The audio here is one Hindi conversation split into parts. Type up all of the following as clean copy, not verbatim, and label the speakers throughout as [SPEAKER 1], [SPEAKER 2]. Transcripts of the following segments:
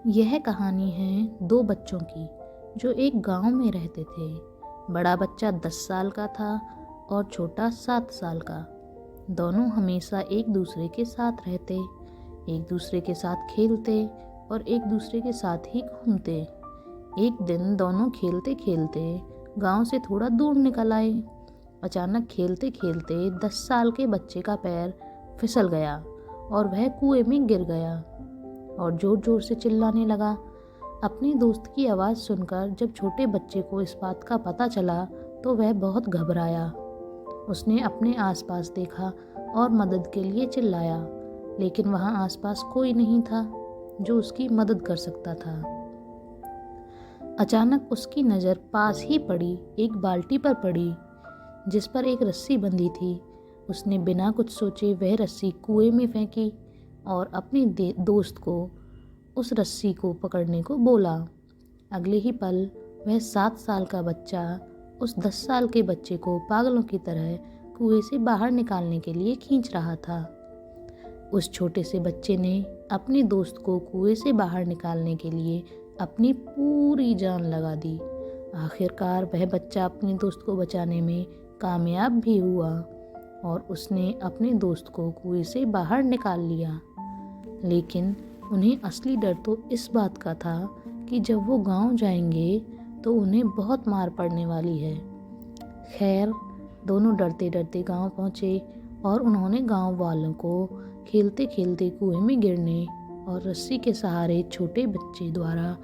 [SPEAKER 1] यह कहानी है दो बच्चों की जो एक गांव में रहते थे। बड़ा बच्चा 10 साल का था और छोटा 7 साल का। दोनों हमेशा एक दूसरे के साथ रहते, एक दूसरे के साथ खेलते और एक दूसरे के साथ ही घूमते। एक दिन दोनों खेलते खेलते गांव से थोड़ा दूर निकल आए। अचानक खेलते खेलते 10 साल के बच्चे का पैर फिसल गया और वह कुएं में गिर गया और जोर जोर से चिल्लाने लगा। अपने दोस्त की आवाज़ सुनकर जब छोटे बच्चे को इस बात का पता चला तो वह बहुत घबराया। उसने अपने आसपास देखा और मदद के लिए चिल्लाया, लेकिन वहाँ आसपास कोई नहीं था जो उसकी मदद कर सकता था। अचानक उसकी नज़र पास ही पड़ी एक बाल्टी पर पड़ी जिस पर एक रस्सी बंधी थी। उसने बिना कुछ सोचे वह रस्सी कुएं में फेंकी और अपने दोस्त को उस रस्सी को पकड़ने को बोला। अगले ही पल वह 7 साल का बच्चा उस 10 साल के बच्चे को पागलों की तरह कुएं से बाहर निकालने के लिए खींच रहा था। उस छोटे से बच्चे ने अपने दोस्त को कुएं से बाहर निकालने के लिए अपनी पूरी जान लगा दी। आखिरकार वह बच्चा अपने दोस्त को बचाने में कामयाब भी हुआ और उसने अपने दोस्त को कुएं से बाहर निकाल लिया। लेकिन उन्हें असली डर तो इस बात का था कि जब वो गांव जाएंगे तो उन्हें बहुत मार पड़ने वाली है। खैर, दोनों डरते डरते गांव पहुंचे और उन्होंने गांव वालों को खेलते खेलते कुएं में गिरने और रस्सी के सहारे छोटे बच्चे द्वारा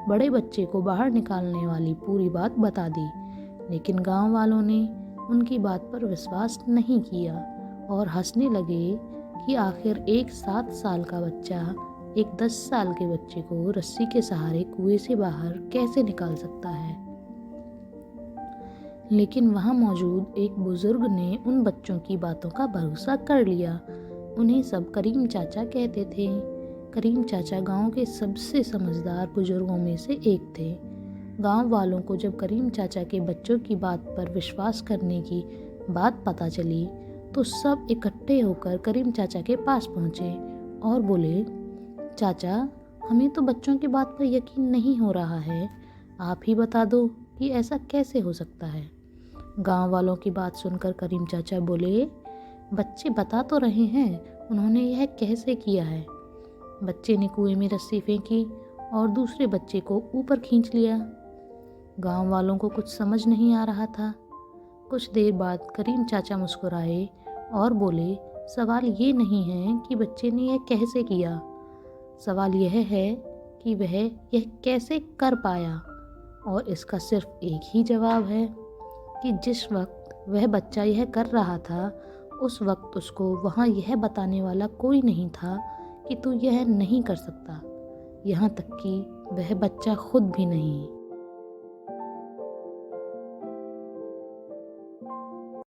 [SPEAKER 1] बड़े बच्चे को बाहर निकालने वाली पूरी बात बता दी। लेकिन गांव वालों ने उनकी बात पर विश्वास नहीं किया और हंसने लगे कि आखिर एक 7 साल का बच्चा एक 10 साल के बच्चे को रस्सी के सहारे कुएं से बाहर कैसे निकाल सकता है। लेकिन वहां मौजूद एक बुजुर्ग ने उन बच्चों की बातों का भरोसा कर लिया। उन्हें सब करीम चाचा कहते थे। करीम चाचा गांव के सबसे समझदार बुजुर्गों में से एक थे। गांव वालों को जब करीम चाचा के बच्चों की बात पर विश्वास करने की बात पता चली तो सब इकट्ठे होकर करीम चाचा के पास पहुँचे और बोले, चाचा, हमें तो बच्चों की बात पर यकीन नहीं हो रहा है। आप ही बता दो कि ऐसा कैसे हो सकता है। गांव वालों की बात सुनकर करीम चाचा बोले, बच्चे बता तो रहे हैं, उन्होंने यह कैसे किया है। बच्चे ने कुएं में रस्सी फेंकी और दूसरे बच्चे को ऊपर खींच लिया। गांव वालों को कुछ समझ नहीं आ रहा था। कुछ देर बाद करीम चाचा मुस्कुराए और बोले, सवाल ये नहीं है कि बच्चे ने यह कैसे किया, सवाल यह है कि वह यह कैसे कर पाया। और इसका सिर्फ एक ही जवाब है कि जिस वक्त वह बच्चा यह कर रहा था उस वक्त उसको वहाँ यह बताने वाला कोई नहीं था कि तू यह नहीं कर सकता, यहाँ तक कि वह बच्चा खुद भी नहीं।